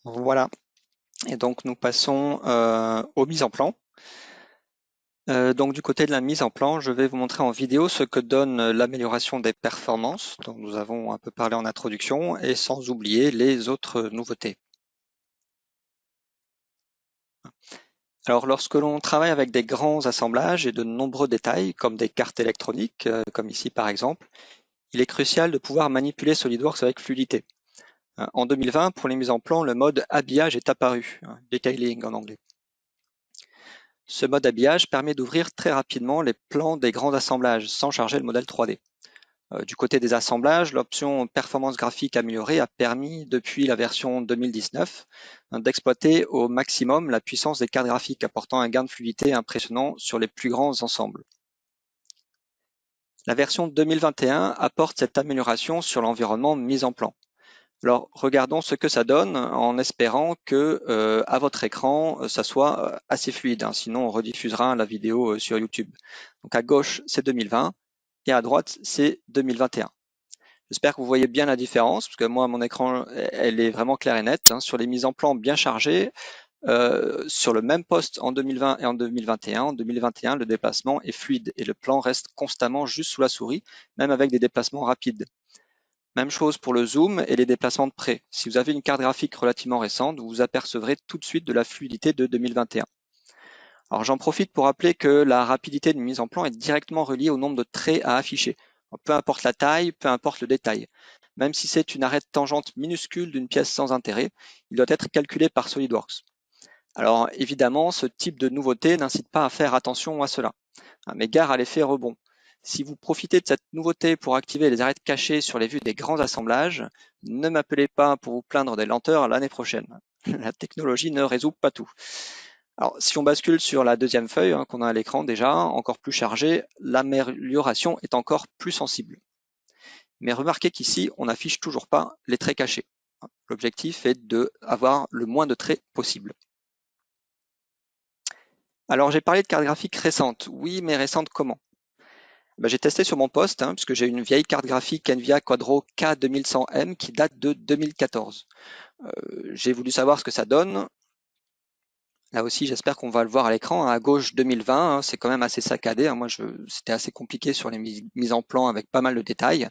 Voilà, et donc nous passons aux mises en plan. Donc du côté de la mise en plan, je vais vous montrer en vidéo ce que donne l'amélioration des performances, dont nous avons un peu parlé en introduction, et sans oublier les autres nouveautés. Alors lorsque l'on travaille avec des grands assemblages et de nombreux détails, comme des cartes électroniques, comme ici par exemple, il est crucial de pouvoir manipuler SolidWorks avec fluidité. En 2020, pour les mises en plan, le mode habillage est apparu, detailing en anglais. Ce mode habillage permet d'ouvrir très rapidement les plans des grands assemblages sans charger le modèle 3D. Du côté des assemblages, l'option performance graphique améliorée a permis, depuis la version 2019, d'exploiter au maximum la puissance des cartes graphiques, apportant un gain de fluidité impressionnant sur les plus grands ensembles. La version 2021 apporte cette amélioration sur l'environnement mise en plan. Alors, regardons ce que ça donne en espérant que à votre écran, ça soit assez fluide, hein, sinon on rediffusera la vidéo sur YouTube. Donc à gauche, c'est 2020 et à droite, c'est 2021. J'espère que vous voyez bien la différence, parce que moi, mon écran, elle est vraiment claire et nette, hein, sur les mises en plan bien chargées. Sur le même poste en 2020 et en 2021, en 2021, le déplacement est fluide et le plan reste constamment juste sous la souris, même avec des déplacements rapides. Même chose pour le zoom et les déplacements de près. Si vous avez une carte graphique relativement récente, vous apercevrez tout de suite de la fluidité de 2021. Alors j'en profite pour rappeler que la rapidité de mise en plan est directement reliée au nombre de traits à afficher. Peu importe la taille, peu importe le détail. Même si c'est une arête tangente minuscule d'une pièce sans intérêt, il doit être calculé par SolidWorks. Alors évidemment, ce type de nouveauté n'incite pas à faire attention à cela, mais gare à l'effet rebond. Si vous profitez de cette nouveauté pour activer les arêtes cachées sur les vues des grands assemblages, ne m'appelez pas pour vous plaindre des lenteurs l'année prochaine. La technologie ne résout pas tout. Alors, si on bascule sur la deuxième feuille qu'on a à l'écran déjà, encore plus chargée, l'amélioration est encore plus sensible. Mais remarquez qu'ici, on n'affiche toujours pas les traits cachés. L'objectif est d'avoir le moins de traits possible. Alors, j'ai parlé de cartes graphiques récentes. Oui, mais récentes comment? J'ai testé sur mon poste, puisque j'ai une vieille carte graphique Nvidia Quadro K2100M qui date de 2014. J'ai voulu savoir ce que ça donne. Là aussi, j'espère qu'on va le voir à l'écran. À gauche, 2020, c'est quand même assez saccadé. Moi, c'était assez compliqué sur les mises en plan avec pas mal de détails.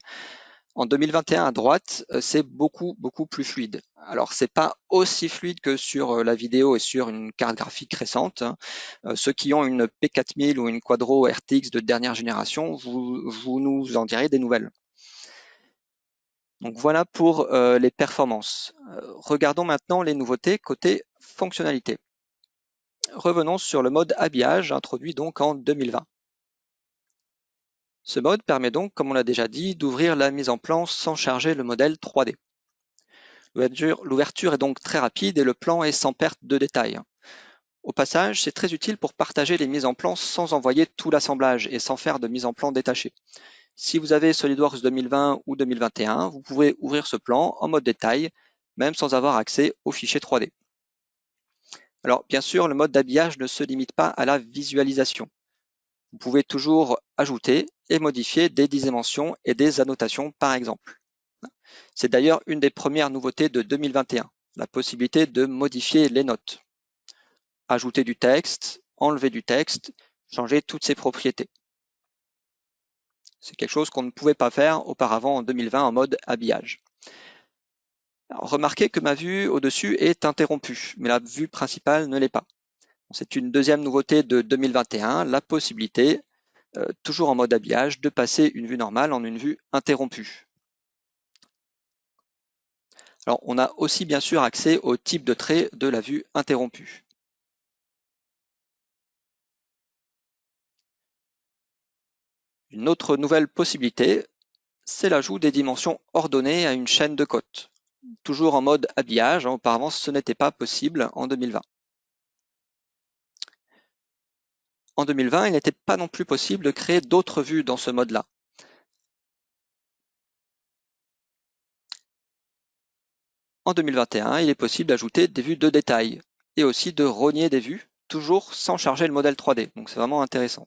En 2021, à droite, c'est beaucoup, beaucoup plus fluide. Alors, c'est pas aussi fluide que sur la vidéo et sur une carte graphique récente. Ceux qui ont une P4000 ou une Quadro RTX de dernière génération, vous nous en direz des nouvelles. Donc voilà pour les performances. Regardons maintenant les nouveautés côté fonctionnalité. Revenons sur le mode habillage introduit donc en 2020. Ce mode permet donc, comme on l'a déjà dit, d'ouvrir la mise en plan sans charger le modèle 3D. L'ouverture est donc très rapide et le plan est sans perte de détail. Au passage, c'est très utile pour partager les mises en plan sans envoyer tout l'assemblage et sans faire de mise en plan détachée. Si vous avez SolidWorks 2020 ou 2021, vous pouvez ouvrir ce plan en mode détail, même sans avoir accès au fichier 3D. Alors, bien sûr, le mode d'habillage ne se limite pas à la visualisation. Vous pouvez toujours ajouter et modifier des dimensions et des annotations, par exemple. C'est d'ailleurs une des premières nouveautés de 2021, la possibilité de modifier les notes. Ajouter du texte, enlever du texte, changer toutes ses propriétés. C'est quelque chose qu'on ne pouvait pas faire auparavant en 2020 en mode habillage. Alors, remarquez que ma vue au-dessus est interrompue, mais la vue principale ne l'est pas. C'est une deuxième nouveauté de 2021, la possibilité, toujours en mode habillage, de passer une vue normale en une vue interrompue. Alors, on a aussi bien sûr accès au type de trait de la vue interrompue. Une autre nouvelle possibilité, c'est l'ajout des dimensions ordonnées à une chaîne de côtes. Toujours en mode habillage, auparavant ce n'était pas possible en 2020. En 2020, il n'était pas non plus possible de créer d'autres vues dans ce mode-là. En 2021, il est possible d'ajouter des vues de détail et aussi de rogner des vues, toujours sans charger le modèle 3D. Donc c'est vraiment intéressant.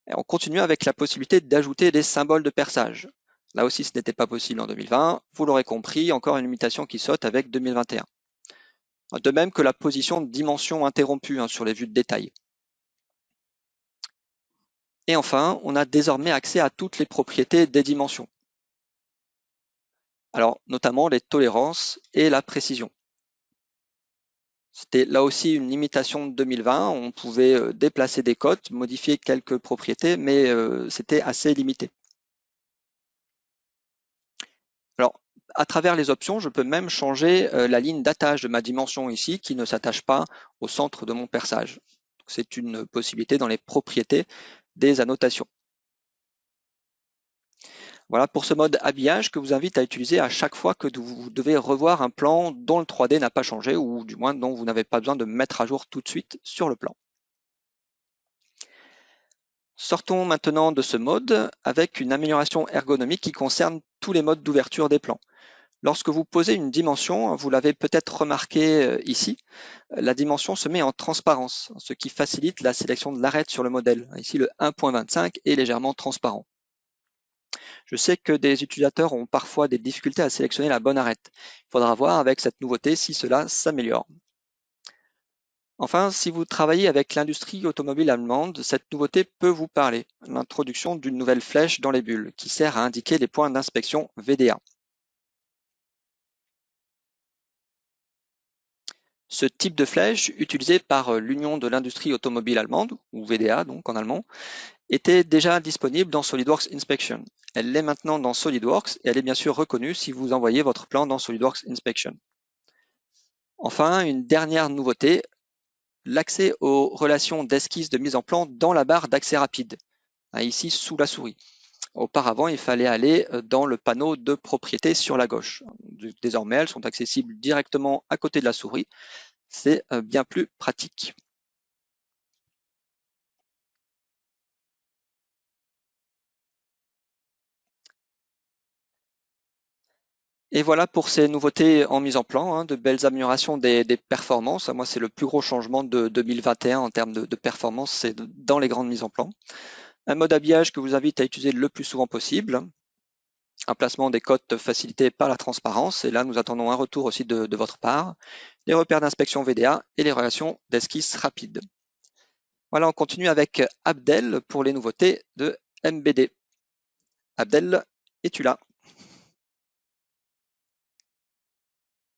Et on continue avec la possibilité d'ajouter des symboles de perçage. Là aussi, ce n'était pas possible en 2020. Vous l'aurez compris, encore une limitation qui saute avec 2021. De même que la position de dimension interrompue sur les vues de détail. Et enfin, on a désormais accès à toutes les propriétés des dimensions. Alors, notamment les tolérances et la précision. C'était là aussi une limitation de 2020. On pouvait déplacer des cotes, modifier quelques propriétés, mais c'était assez limité. Alors, à travers les options, je peux même changer la ligne d'attache de ma dimension ici qui ne s'attache pas au centre de mon perçage. C'est une possibilité dans les propriétés des annotations. Voilà pour ce mode habillage que je vous invite à utiliser à chaque fois que vous devez revoir un plan dont le 3D n'a pas changé ou du moins dont vous n'avez pas besoin de mettre à jour tout de suite sur le plan. Sortons maintenant de ce mode avec une amélioration ergonomique qui concerne tous les modes d'ouverture des plans. Lorsque vous posez une dimension, vous l'avez peut-être remarqué ici, la dimension se met en transparence, ce qui facilite la sélection de l'arête sur le modèle. Ici, le 1.25 est légèrement transparent. Je sais que des utilisateurs ont parfois des difficultés à sélectionner la bonne arête. Il faudra voir avec cette nouveauté si cela s'améliore. Enfin, si vous travaillez avec l'industrie automobile allemande, cette nouveauté peut vous parler, l'introduction d'une nouvelle flèche dans les bulles qui sert à indiquer les points d'inspection VDA. Ce type de flèche, utilisé par l'Union de l'industrie automobile allemande, ou VDA donc en allemand, était déjà disponible dans SolidWorks Inspection. Elle l'est maintenant dans SolidWorks et elle est bien sûr reconnue si vous envoyez votre plan dans SolidWorks Inspection. Enfin, une dernière nouveauté, l'accès aux relations d'esquisse de mise en plan dans la barre d'accès rapide, ici sous la souris. Auparavant, il fallait aller dans le panneau de propriétés sur la gauche. Désormais, elles sont accessibles directement à côté de la souris. C'est bien plus pratique. Et voilà pour ces nouveautés en mise en plan, de belles améliorations des performances. Moi, c'est le plus gros changement de 2021 en termes de performance, c'est dans les grandes mises en plan. Un mode habillage que je vous invite à utiliser le plus souvent possible. Un placement des cotes facilité par la transparence. Et là, nous attendons un retour aussi de votre part. Les repères d'inspection VDA et les relations d'esquisse rapide. Voilà, on continue avec Abdel pour les nouveautés de MBD. Abdel, es-tu là?